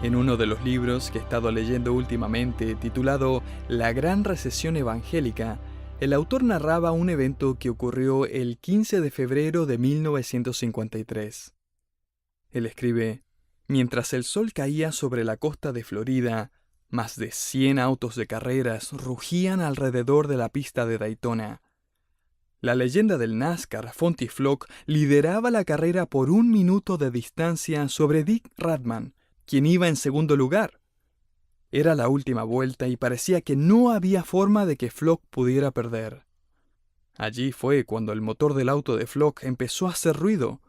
En uno de los libros que he estado leyendo últimamente, titulado La Gran Recesión Evangélica, el autor narraba un evento que ocurrió el 15 de febrero de 1953. Él escribe: mientras el sol caía sobre la costa de Florida, más de 100 autos de carreras rugían alrededor de la pista de Daytona. La leyenda del NASCAR, Fonty Flock, lideraba la carrera por 1 minuto de distancia sobre Dick Rathmann, quien iba en segundo lugar. Era la última vuelta y parecía que no había forma de que Flock pudiera perder. Allí fue cuando el motor del auto de Flock empezó a hacer ruido.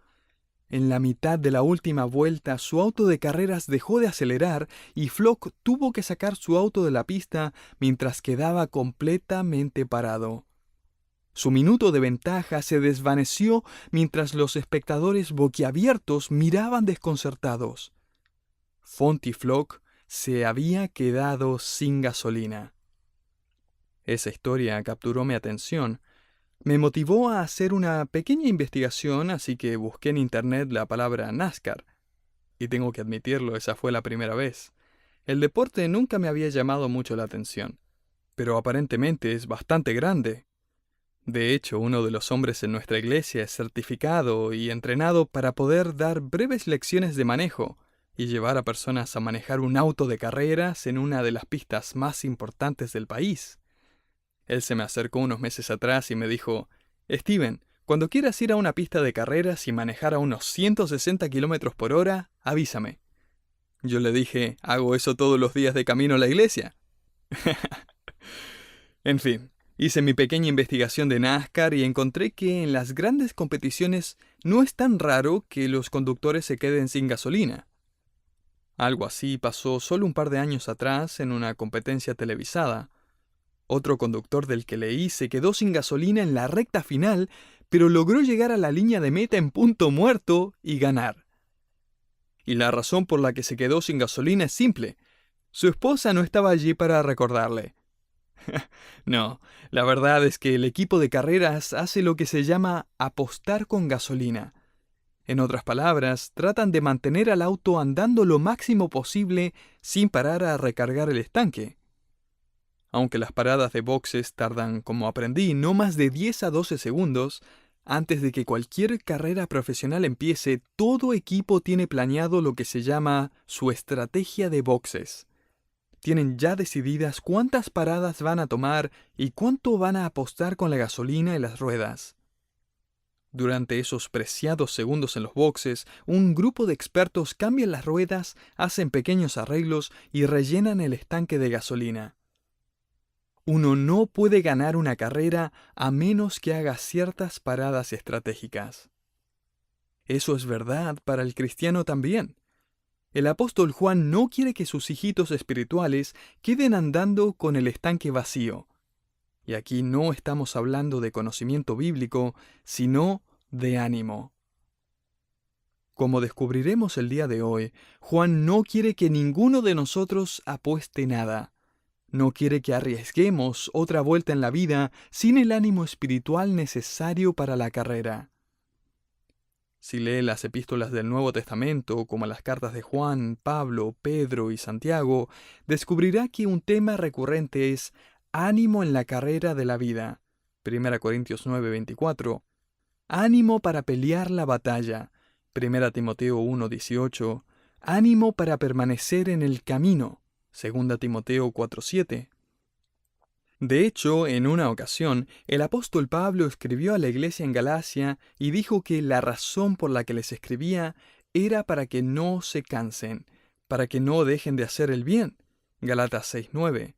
En la mitad de la última vuelta, su auto de carreras dejó de acelerar y Flock tuvo que sacar su auto de la pista mientras quedaba completamente parado. Su minuto de ventaja se desvaneció mientras los espectadores boquiabiertos miraban desconcertados. Fonty Flock se había quedado sin gasolina. Esa historia capturó mi atención. Me motivó a hacer una pequeña investigación, así que busqué en internet la palabra NASCAR. Y tengo que admitirlo, esa fue la primera vez. El deporte nunca me había llamado mucho la atención, pero aparentemente es bastante grande. De hecho, uno de los hombres en nuestra iglesia es certificado y entrenado para poder dar breves lecciones de manejo y llevar a personas a manejar un auto de carreras en una de las pistas más importantes del país. Él se me acercó unos meses atrás y me dijo: Steven, cuando quieras ir a una pista de carreras y manejar a unos 160 kilómetros por hora, avísame. Yo le dije: hago eso todos los días de camino a la iglesia. En fin, hice mi pequeña investigación de NASCAR y encontré que en las grandes competiciones no es tan raro que los conductores se queden sin gasolina. Algo así pasó solo un par de años atrás en una competencia televisada. Otro conductor del que leí se quedó sin gasolina en la recta final, pero logró llegar a la línea de meta en punto muerto y ganar. Y la razón por la que se quedó sin gasolina es simple: su esposa no estaba allí para recordarle. No, la verdad es que el equipo de carreras hace lo que se llama apostar con gasolina. En otras palabras, tratan de mantener al auto andando lo máximo posible sin parar a recargar el estanque. Aunque las paradas de boxes tardan, como aprendí, no más de 10 a 12 segundos, antes de que cualquier carrera profesional empiece, todo equipo tiene planeado lo que se llama su estrategia de boxes. Tienen ya decididas cuántas paradas van a tomar y cuánto van a apostar con la gasolina y las ruedas. Durante esos preciados segundos en los boxes, un grupo de expertos cambian las ruedas, hacen pequeños arreglos y rellenan el estanque de gasolina. Uno no puede ganar una carrera a menos que haga ciertas paradas estratégicas. Eso es verdad para el cristiano también. El apóstol Juan no quiere que sus hijitos espirituales queden andando con el estanque vacío. Y aquí no estamos hablando de conocimiento bíblico, sino de ánimo. Como descubriremos el día de hoy, Juan no quiere que ninguno de nosotros apueste nada. No quiere que arriesguemos otra vuelta en la vida sin el ánimo espiritual necesario para la carrera. Si lee las epístolas del Nuevo Testamento, como las cartas de Juan, Pablo, Pedro y Santiago, descubrirá que un tema recurrente es ánimo en la carrera de la vida. 1 Corintios 9:24. Ánimo para pelear la batalla. 1 Timoteo 1:18. Ánimo para permanecer en el camino. 2 Timoteo 4:7. De hecho, en una ocasión, el apóstol Pablo escribió a la iglesia en Galacia y dijo que la razón por la que les escribía era para que no se cansen, para que no dejen de hacer el bien. Gálatas 6:9.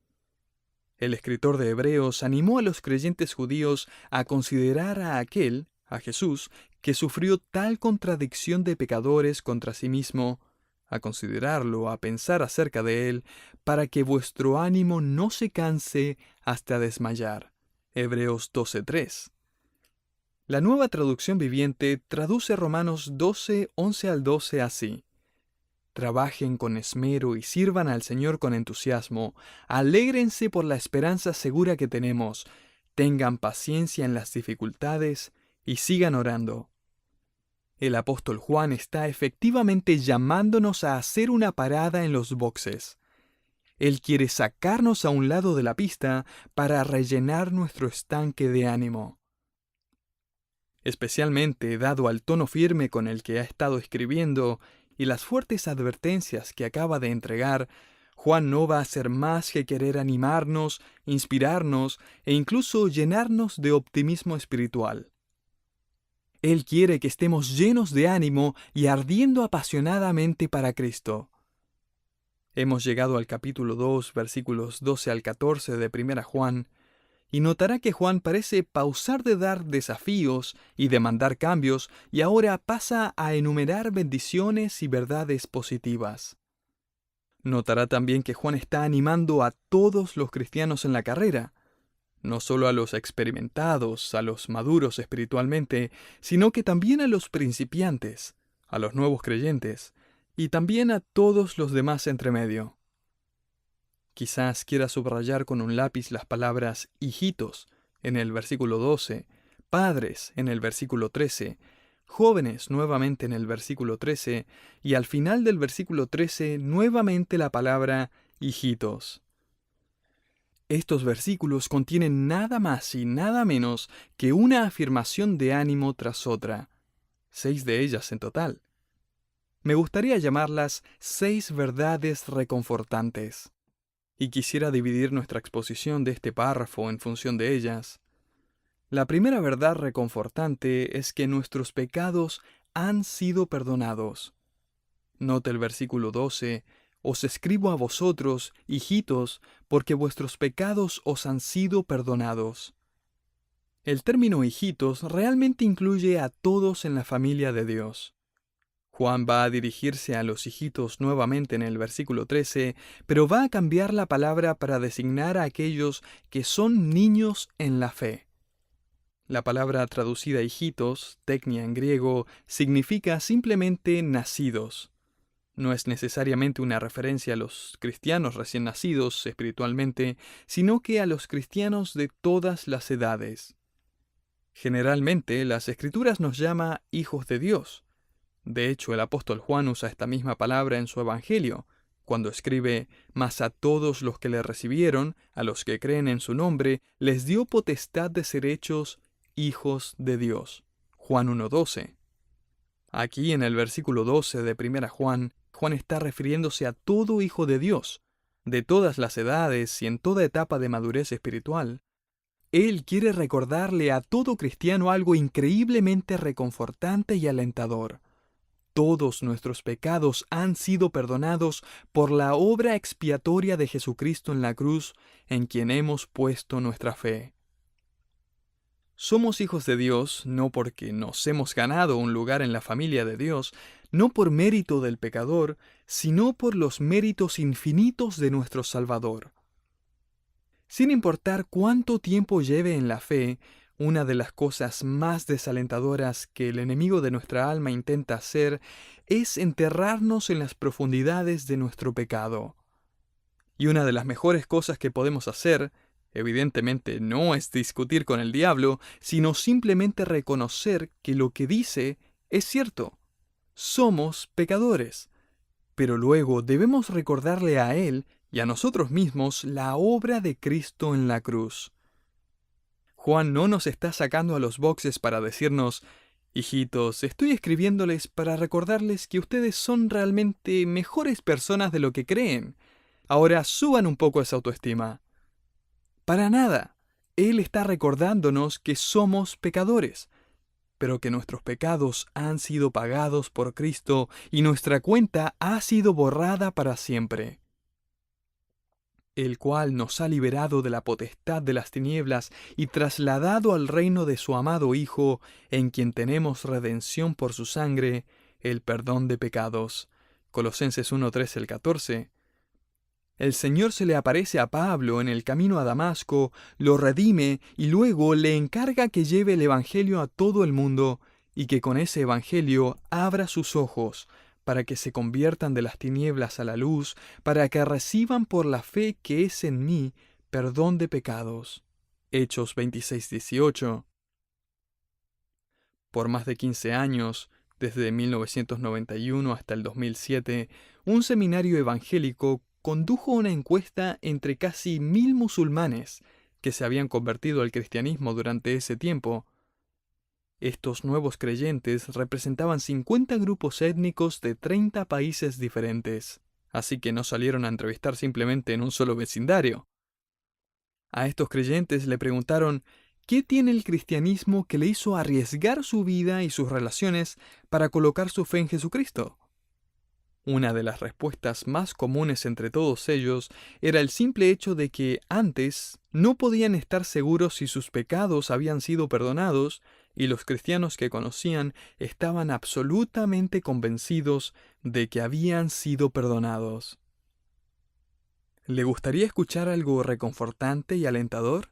El escritor de Hebreos animó a los creyentes judíos a considerar a aquel, a Jesús, que sufrió tal contradicción de pecadores contra sí mismo, a considerarlo, a pensar acerca de él, para que vuestro ánimo no se canse hasta desmayar. Hebreos 12:3. La Nueva Traducción Viviente traduce Romanos 12:11 al 12 así: Trabajen con esmero y sirvan al Señor con entusiasmo. Alégrense por la esperanza segura que tenemos. Tengan paciencia en las dificultades y sigan orando. El apóstol Juan está efectivamente llamándonos a hacer una parada en los boxes. Él quiere sacarnos a un lado de la pista para rellenar nuestro estanque de ánimo. Especialmente dado al tono firme con el que ha estado escribiendo y las fuertes advertencias que acaba de entregar, Juan no va a hacer más que querer animarnos, inspirarnos e incluso llenarnos de optimismo espiritual. Él quiere que estemos llenos de ánimo y ardiendo apasionadamente para Cristo. Hemos llegado al capítulo 2, versículos 12 al 14 de 1 Juan, y notará que Juan parece pausar de dar desafíos y demandar cambios, y ahora pasa a enumerar bendiciones y verdades positivas. Notará también que Juan está animando a todos los cristianos en la carrera, no solo a los experimentados, a los maduros espiritualmente, sino que también a los principiantes, a los nuevos creyentes, y también a todos los demás entre medio. Quizás quiera subrayar con un lápiz las palabras hijitos en el versículo 12, padres en el versículo 13, jóvenes nuevamente en el versículo 13, y al final del versículo 13 nuevamente la palabra hijitos. Estos versículos contienen nada más y nada menos que una afirmación de ánimo tras otra, 6 de ellas en total. Me gustaría llamarlas 6 verdades reconfortantes, y quisiera dividir nuestra exposición de este párrafo en función de ellas. La primera verdad reconfortante es que nuestros pecados han sido perdonados. Note el versículo 12, os escribo a vosotros, hijitos, porque vuestros pecados os han sido perdonados. El término hijitos realmente incluye a todos en la familia de Dios. Juan va a dirigirse a los hijitos nuevamente en el versículo 13, pero va a cambiar la palabra para designar a aquellos que son niños en la fe. La palabra traducida hijitos, teknia en griego, significa simplemente nacidos. No es necesariamente una referencia a los cristianos recién nacidos espiritualmente, sino que a los cristianos de todas las edades. Generalmente, las Escrituras nos llama hijos de Dios. De hecho, el apóstol Juan usa esta misma palabra en su Evangelio, cuando escribe, «Mas a todos los que le recibieron, a los que creen en su nombre, les dio potestad de ser hechos hijos de Dios». Juan 1:12. Aquí en el versículo 12 de 1 Juan, Juan está refiriéndose a todo hijo de Dios, de todas las edades y en toda etapa de madurez espiritual. Él quiere recordarle a todo cristiano algo increíblemente reconfortante y alentador. Todos nuestros pecados han sido perdonados por la obra expiatoria de Jesucristo en la cruz, en quien hemos puesto nuestra fe. Somos hijos de Dios no porque nos hemos ganado un lugar en la familia de Dios, no por mérito del pecador, sino por los méritos infinitos de nuestro Salvador. Sin importar cuánto tiempo lleve en la fe, una de las cosas más desalentadoras que el enemigo de nuestra alma intenta hacer es enterrarnos en las profundidades de nuestro pecado. Y una de las mejores cosas que podemos hacer, evidentemente, no es discutir con el diablo, sino simplemente reconocer que lo que dice es cierto. Somos pecadores. Pero luego debemos recordarle a Él y a nosotros mismos la obra de Cristo en la cruz. Juan no nos está sacando a los boxes para decirnos, hijitos, estoy escribiéndoles para recordarles que ustedes son realmente mejores personas de lo que creen. Ahora suban un poco esa autoestima. Para nada. Él está recordándonos que somos pecadores, pero que nuestros pecados han sido pagados por Cristo y nuestra cuenta ha sido borrada para siempre, el cual nos ha liberado de la potestad de las tinieblas y trasladado al reino de su amado Hijo, en quien tenemos redención por su sangre, el perdón de pecados. Colosenses 1:13 al 14. El Señor se le aparece a Pablo en el camino a Damasco, lo redime y luego le encarga que lleve el Evangelio a todo el mundo y que con ese Evangelio abra sus ojos para que se conviertan de las tinieblas a la luz, para que reciban por la fe que es en mí perdón de pecados. Hechos 26:18. Por más de 15 años, Desde 1991 hasta el 2007, un seminario evangélico condujo una encuesta entre casi 1000 musulmanes que se habían convertido al cristianismo durante ese tiempo. Estos nuevos creyentes representaban 50 grupos étnicos de 30 países diferentes, así que no salieron a entrevistar simplemente en un solo vecindario. A estos creyentes le preguntaron ¿qué tiene el cristianismo que le hizo arriesgar su vida y sus relaciones para colocar su fe en Jesucristo? Una de las respuestas más comunes entre todos ellos era el simple hecho de que antes no podían estar seguros si sus pecados habían sido perdonados, y los cristianos que conocían estaban absolutamente convencidos de que habían sido perdonados. ¿Le gustaría escuchar algo reconfortante y alentador?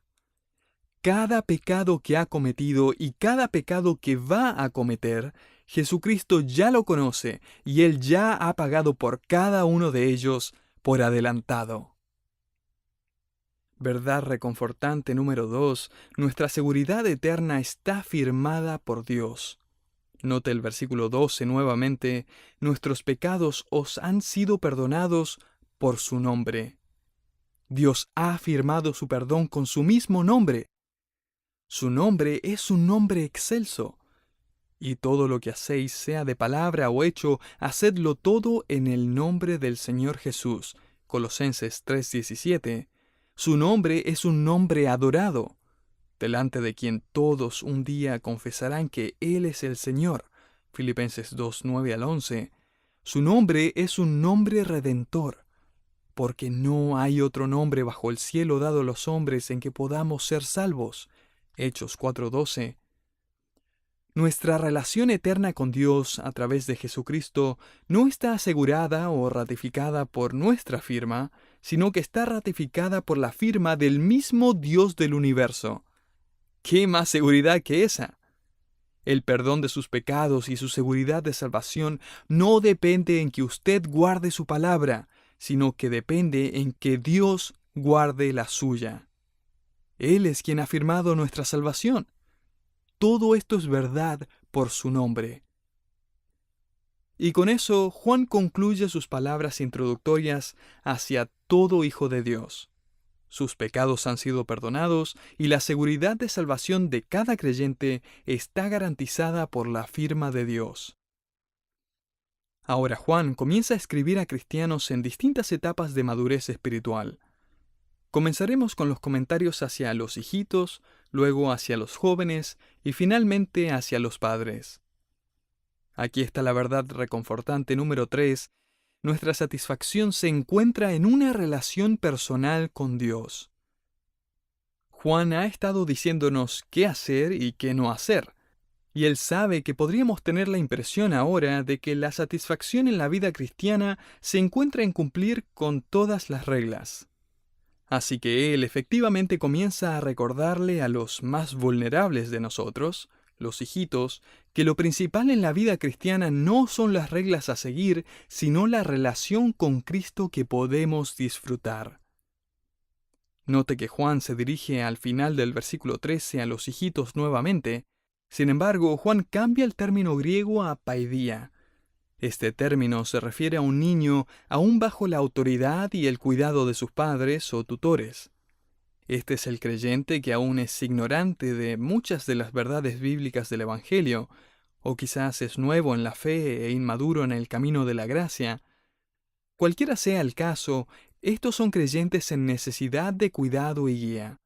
Cada pecado que ha cometido y cada pecado que va a cometer, Jesucristo ya lo conoce y Él ya ha pagado por cada uno de ellos por adelantado. Verdad reconfortante número 2. Nuestra seguridad eterna está firmada por Dios. Note el versículo 12 nuevamente. Nuestros pecados os han sido perdonados por su nombre. Dios ha firmado su perdón con su mismo nombre. Su nombre es un nombre excelso. Y todo lo que hacéis, sea de palabra o hecho, hacedlo todo en el nombre del Señor Jesús. Colosenses 3:17. Su nombre es un nombre adorado, delante de quien todos un día confesarán que Él es el Señor. Filipenses 2:9-11. Su nombre es un nombre redentor, porque no hay otro nombre bajo el cielo dado a los hombres en que podamos ser salvos. Hechos 4:12. Nuestra relación eterna con Dios a través de Jesucristo no está asegurada o ratificada por nuestra firma, sino que está ratificada por la firma del mismo Dios del universo. ¿Qué más seguridad que esa? El perdón de sus pecados y su seguridad de salvación no depende en que usted guarde su palabra, sino que depende en que Dios guarde la suya. Él es quien ha firmado nuestra salvación. Todo esto es verdad por su nombre. Y con eso, Juan concluye sus palabras introductorias hacia todo hijo de Dios. Sus pecados han sido perdonados y la seguridad de salvación de cada creyente está garantizada por la firma de Dios. Ahora Juan comienza a escribir a cristianos en distintas etapas de madurez espiritual. Comenzaremos con los comentarios hacia los hijitos, luego hacia los jóvenes y finalmente hacia los padres. Aquí está la verdad reconfortante número 3. Nuestra satisfacción se encuentra en una relación personal con Dios. Juan ha estado diciéndonos qué hacer y qué no hacer, y él sabe que podríamos tener la impresión ahora de que la satisfacción en la vida cristiana se encuentra en cumplir con todas las reglas. Así que él efectivamente comienza a recordarle a los más vulnerables de nosotros, los hijitos, que lo principal en la vida cristiana no son las reglas a seguir, sino la relación con Cristo que podemos disfrutar. Note que Juan se dirige al final del versículo 13 a los hijitos nuevamente. Sin embargo, Juan cambia el término griego a paidia. Este término se refiere a un niño aún bajo la autoridad y el cuidado de sus padres o tutores. Este es el creyente que aún es ignorante de muchas de las verdades bíblicas del Evangelio, o quizás es nuevo en la fe e inmaduro en el camino de la gracia. Cualquiera sea el caso, estos son creyentes en necesidad de cuidado y guía.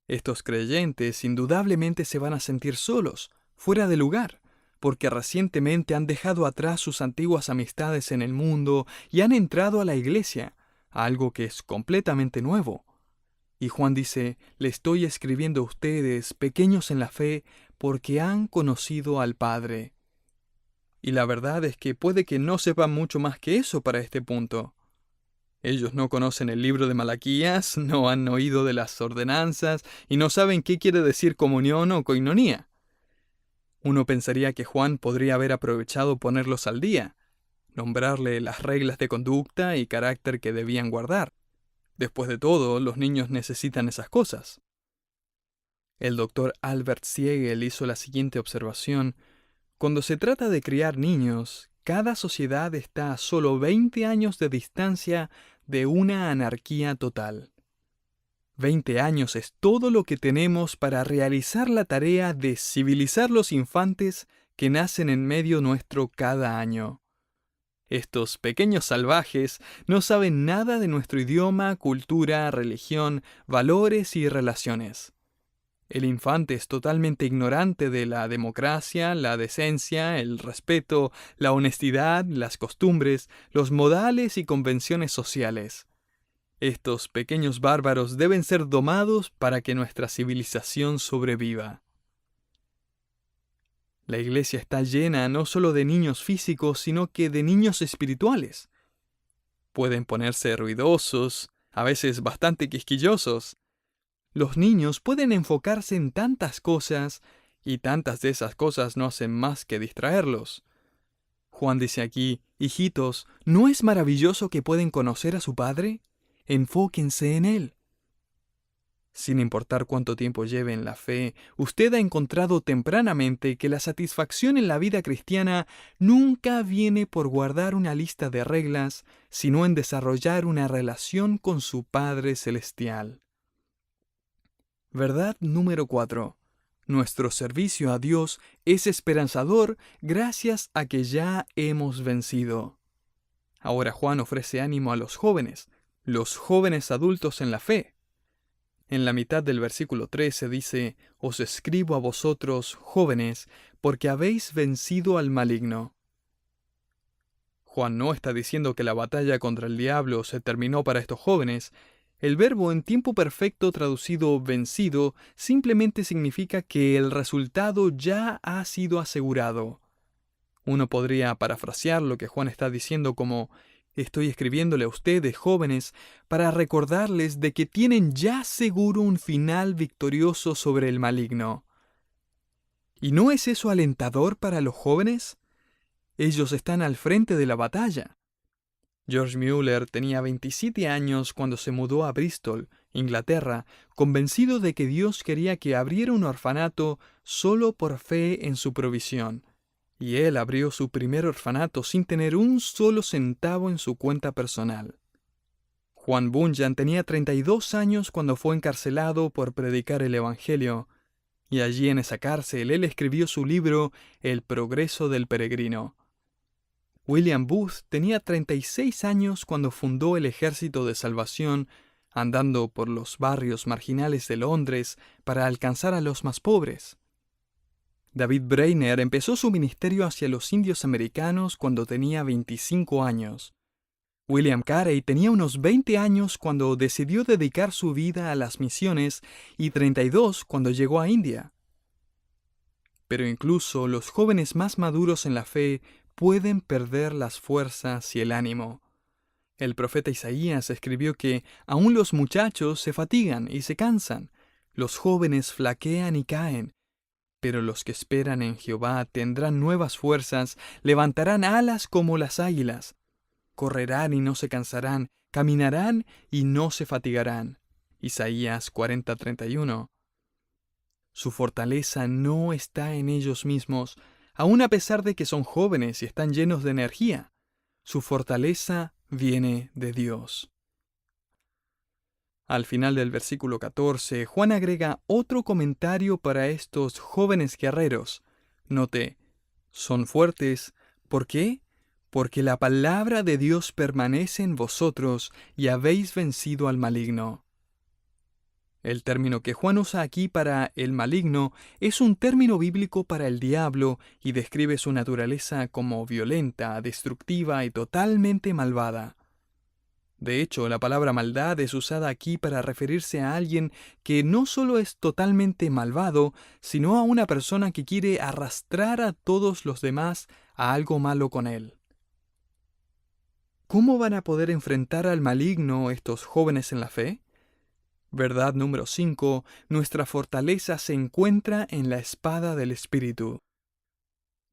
Estos creyentes indudablemente se van a sentir solos, fuera de lugar, porque recientemente han dejado atrás sus antiguas amistades en el mundo y han entrado a la iglesia, algo que es completamente nuevo. Y Juan dice, le estoy escribiendo a ustedes, pequeños en la fe, porque han conocido al Padre. Y la verdad es que puede que no sepan mucho más que eso para este punto. Ellos no conocen el libro de Malaquías, no han oído de las ordenanzas y no saben qué quiere decir comunión o coinonía. Uno pensaría que Juan podría haber aprovechado ponerlos al día, nombrarle las reglas de conducta y carácter que debían guardar. Después de todo, los niños necesitan esas cosas. El doctor Albert Siegel hizo la siguiente observación: Cuando se trata de criar niños, cada sociedad está a solo 20 años de distancia de una anarquía total. 20 años es todo lo que tenemos para realizar la tarea de civilizar los infantes que nacen en medio nuestro cada año. Estos pequeños salvajes no saben nada de nuestro idioma, cultura, religión, valores y relaciones. El infante es totalmente ignorante de la democracia, la decencia, el respeto, la honestidad, las costumbres, los modales y convenciones sociales. Estos pequeños bárbaros deben ser domados para que nuestra civilización sobreviva. La iglesia está llena no solo de niños físicos, sino que de niños espirituales. Pueden ponerse ruidosos, a veces bastante quisquillosos. Los niños pueden enfocarse en tantas cosas, y tantas de esas cosas no hacen más que distraerlos. Juan dice aquí, hijitos, ¿no es maravilloso que pueden conocer a su Padre? Enfóquense en Él. Sin importar cuánto tiempo lleve en la fe, usted ha encontrado tempranamente que la satisfacción en la vida cristiana nunca viene por guardar una lista de reglas, sino en desarrollar una relación con su Padre Celestial. Verdad número 4. Nuestro servicio a Dios es esperanzador gracias a que ya hemos vencido. Ahora Juan ofrece ánimo a los jóvenes adultos en la fe. En la mitad del versículo 13 dice, «Os escribo a vosotros, jóvenes, porque habéis vencido al maligno». Juan no está diciendo que la batalla contra el diablo se terminó para estos jóvenes. El verbo en tiempo perfecto traducido vencido simplemente significa que el resultado ya ha sido asegurado. Uno podría parafrasear lo que Juan está diciendo como: estoy escribiéndole a ustedes, jóvenes, para recordarles de que tienen ya seguro un final victorioso sobre el maligno. ¿Y no es eso alentador para los jóvenes? Ellos están al frente de la batalla. George Mueller tenía 27 años cuando se mudó a Bristol, Inglaterra, convencido de que Dios quería que abriera un orfanato solo por fe en su provisión. Y él abrió su primer orfanato sin tener un solo centavo en su cuenta personal. Juan Bunyan tenía 32 años cuando fue encarcelado por predicar el Evangelio, y allí en esa cárcel él escribió su libro El progreso del peregrino. William Booth tenía 36 años cuando fundó el Ejército de Salvación, andando por los barrios marginales de Londres para alcanzar a los más pobres. David Brainerd empezó su ministerio hacia los indios americanos cuando tenía 25 años. William Carey tenía unos 20 años cuando decidió dedicar su vida a las misiones y 32 cuando llegó a India. Pero incluso los jóvenes más maduros en la fe pueden perder las fuerzas y el ánimo. El profeta Isaías escribió que aún los muchachos se fatigan y se cansan, los jóvenes flaquean y caen, pero los que esperan en Jehová tendrán nuevas fuerzas, levantarán alas como las águilas, correrán y no se cansarán, caminarán y no se fatigarán. Isaías 40:31. Su fortaleza no está en ellos mismos, aun a pesar de que son jóvenes y están llenos de energía. Su fortaleza viene de Dios. Al final del versículo 14, Juan agrega otro comentario para estos jóvenes guerreros. Note, son fuertes. ¿Por qué? Porque la palabra de Dios permanece en vosotros y habéis vencido al maligno. El término que Juan usa aquí para el maligno es un término bíblico para el diablo y describe su naturaleza como violenta, destructiva y totalmente malvada. De hecho, la palabra maldad es usada aquí para referirse a alguien que no solo es totalmente malvado, sino a una persona que quiere arrastrar a todos los demás a algo malo con él. ¿Cómo van a poder enfrentar al maligno estos jóvenes en la fe? Verdad número 5. Nuestra fortaleza se encuentra en la espada del Espíritu.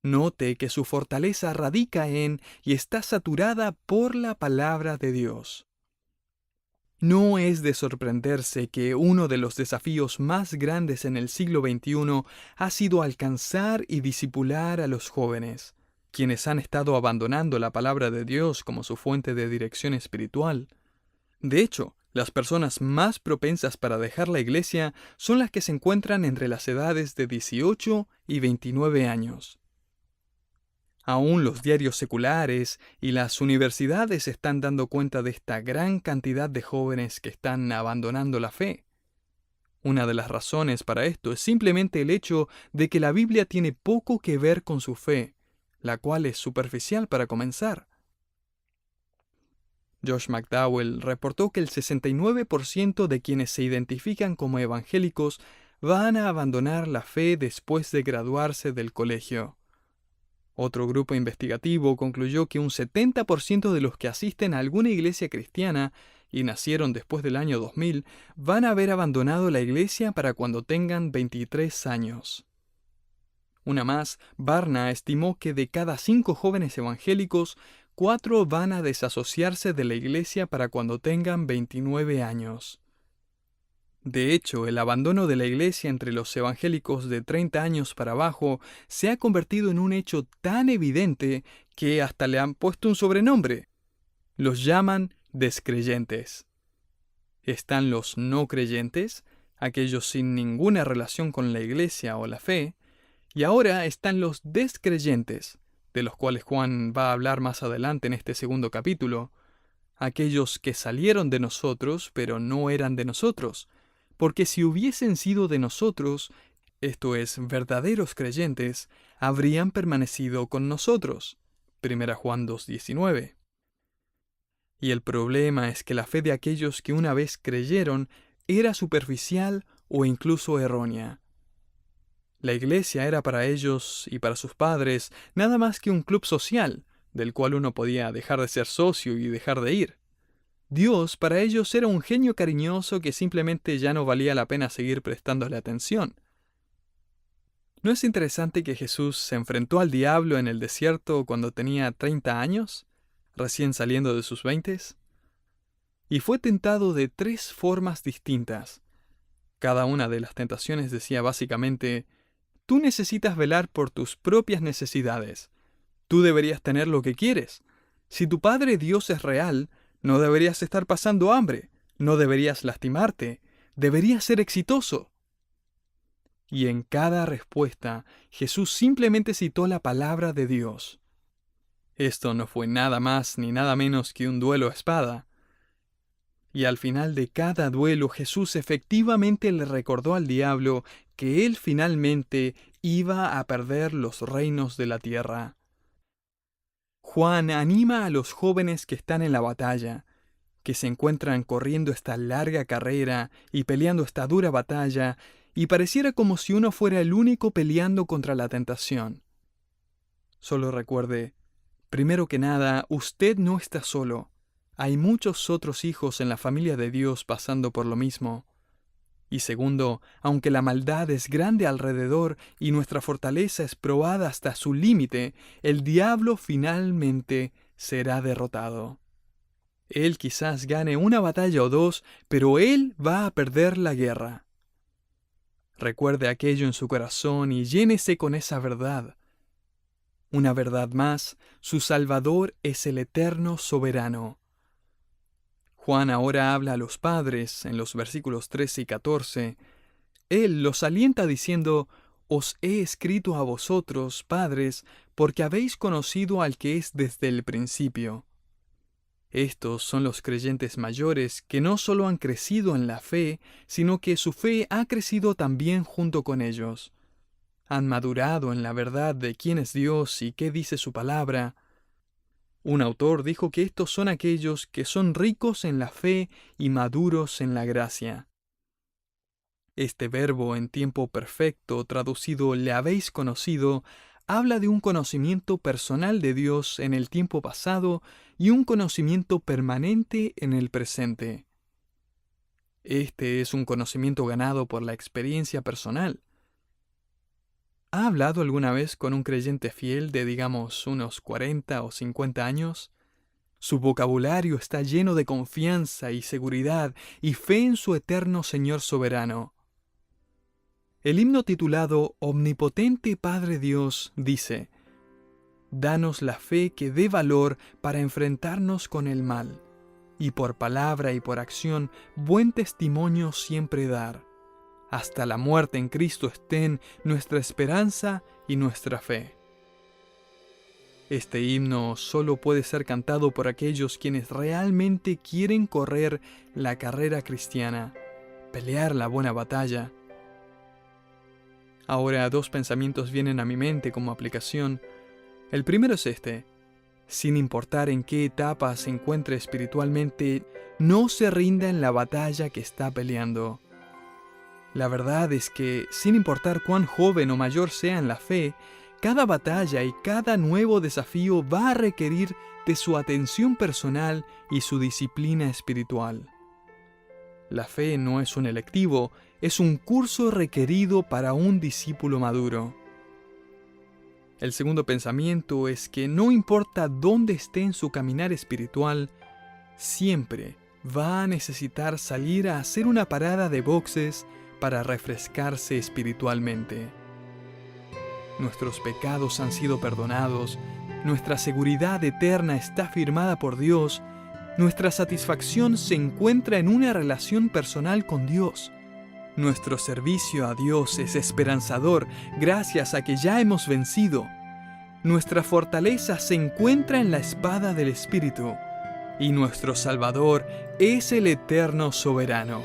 Note que su fortaleza radica en y está saturada por la palabra de Dios. No es de sorprenderse que uno de los desafíos más grandes en el siglo XXI ha sido alcanzar y discipular a los jóvenes, quienes han estado abandonando la palabra de Dios como su fuente de dirección espiritual. De hecho, las personas más propensas para dejar la iglesia son las que se encuentran entre las edades de 18 y 29 años. Aún los diarios seculares y las universidades están dando cuenta de esta gran cantidad de jóvenes que están abandonando la fe. Una de las razones para esto es simplemente el hecho de que la Biblia tiene poco que ver con su fe, la cual es superficial para comenzar. Josh McDowell reportó que el 69% de quienes se identifican como evangélicos van a abandonar la fe después de graduarse del colegio. Otro grupo investigativo concluyó que un 70% de los que asisten a alguna iglesia cristiana y nacieron después del año 2000 van a haber abandonado la iglesia para cuando tengan 23 años. Una más, Barna estimó que de cada 5 jóvenes evangélicos, 4 van a desasociarse de la iglesia para cuando tengan 29 años. De hecho, el abandono de la iglesia entre los evangélicos de 30 años para abajo se ha convertido en un hecho tan evidente que hasta le han puesto un sobrenombre. Los llaman descreyentes. Están los no creyentes, aquellos sin ninguna relación con la iglesia o la fe, y ahora están los descreyentes, de los cuales Juan va a hablar más adelante en este segundo capítulo, aquellos que salieron de nosotros pero no eran de nosotros, porque si hubiesen sido de nosotros, esto es, verdaderos creyentes, habrían permanecido con nosotros. 1 Juan 2:19. Y el problema es que la fe de aquellos que una vez creyeron era superficial o incluso errónea. La iglesia era para ellos y para sus padres nada más que un club social, del cual uno podía dejar de ser socio y dejar de ir. Dios para ellos era un genio cariñoso que simplemente ya no valía la pena seguir prestándole atención. ¿No es interesante que Jesús se enfrentó al diablo en el desierto cuando tenía 30 años, recién saliendo de sus 20? Y fue tentado de 3 formas distintas. Cada una de las tentaciones decía básicamente: tú necesitas velar por tus propias necesidades. Tú deberías tener lo que quieres. Si tu Padre Dios es real, no deberías estar pasando hambre, no deberías lastimarte, deberías ser exitoso. Y en cada respuesta, Jesús simplemente citó la palabra de Dios. Esto no fue nada más ni nada menos que un duelo a espada. Y al final de cada duelo, Jesús efectivamente le recordó al diablo que él finalmente iba a perder los reinos de la tierra. Juan anima a los jóvenes que están en la batalla, que se encuentran corriendo esta larga carrera y peleando esta dura batalla, y pareciera como si uno fuera el único peleando contra la tentación. Solo recuerde, primero que nada, usted no está solo. Hay muchos otros hijos en la familia de Dios pasando por lo mismo. Y segundo, aunque la maldad es grande alrededor y nuestra fortaleza es probada hasta su límite, el diablo finalmente será derrotado. Él quizás gane una batalla o dos, pero él va a perder la guerra. Recuerde aquello en su corazón y llénese con esa verdad. Una verdad más, su Salvador es el eterno soberano. Juan ahora habla a los padres en los versículos 13 y 14. Él los alienta diciendo: os he escrito a vosotros, padres, porque habéis conocido al que es desde el principio. Estos son los creyentes mayores que no solo han crecido en la fe, sino que su fe ha crecido también junto con ellos. Han madurado en la verdad de quién es Dios y qué dice su palabra. Un autor dijo que estos son aquellos que son ricos en la fe y maduros en la gracia. Este verbo en tiempo perfecto, traducido le habéis conocido, habla de un conocimiento personal de Dios en el tiempo pasado y un conocimiento permanente en el presente. Este es un conocimiento ganado por la experiencia personal. ¿Ha hablado alguna vez con un creyente fiel de, digamos, unos 40 o 50 años? Su vocabulario está lleno de confianza y seguridad y fe en su eterno Señor soberano. El himno titulado Omnipotente Padre Dios dice: danos la fe que dé valor para enfrentarnos con el mal, y por palabra y por acción buen testimonio siempre dar. Hasta la muerte en Cristo estén nuestra esperanza y nuestra fe. Este himno solo puede ser cantado por aquellos quienes realmente quieren correr la carrera cristiana, pelear la buena batalla. Ahora, dos pensamientos vienen a mi mente como aplicación. El primero es este: sin importar en qué etapa se encuentre espiritualmente, no se rinda en la batalla que está peleando. La verdad es que, sin importar cuán joven o mayor sea en la fe, cada batalla y cada nuevo desafío va a requerir de su atención personal y su disciplina espiritual. La fe no es un electivo, es un curso requerido para un discípulo maduro. El segundo pensamiento es que no importa dónde esté en su caminar espiritual, siempre va a necesitar salir a hacer una parada de boxes para refrescarse espiritualmente. Nuestros pecados han sido perdonados, nuestra seguridad eterna está firmada por Dios, nuestra satisfacción se encuentra en una relación personal con Dios. Nuestro servicio a Dios es esperanzador gracias a que ya hemos vencido. Nuestra fortaleza se encuentra en la espada del Espíritu, y nuestro Salvador es el eterno soberano.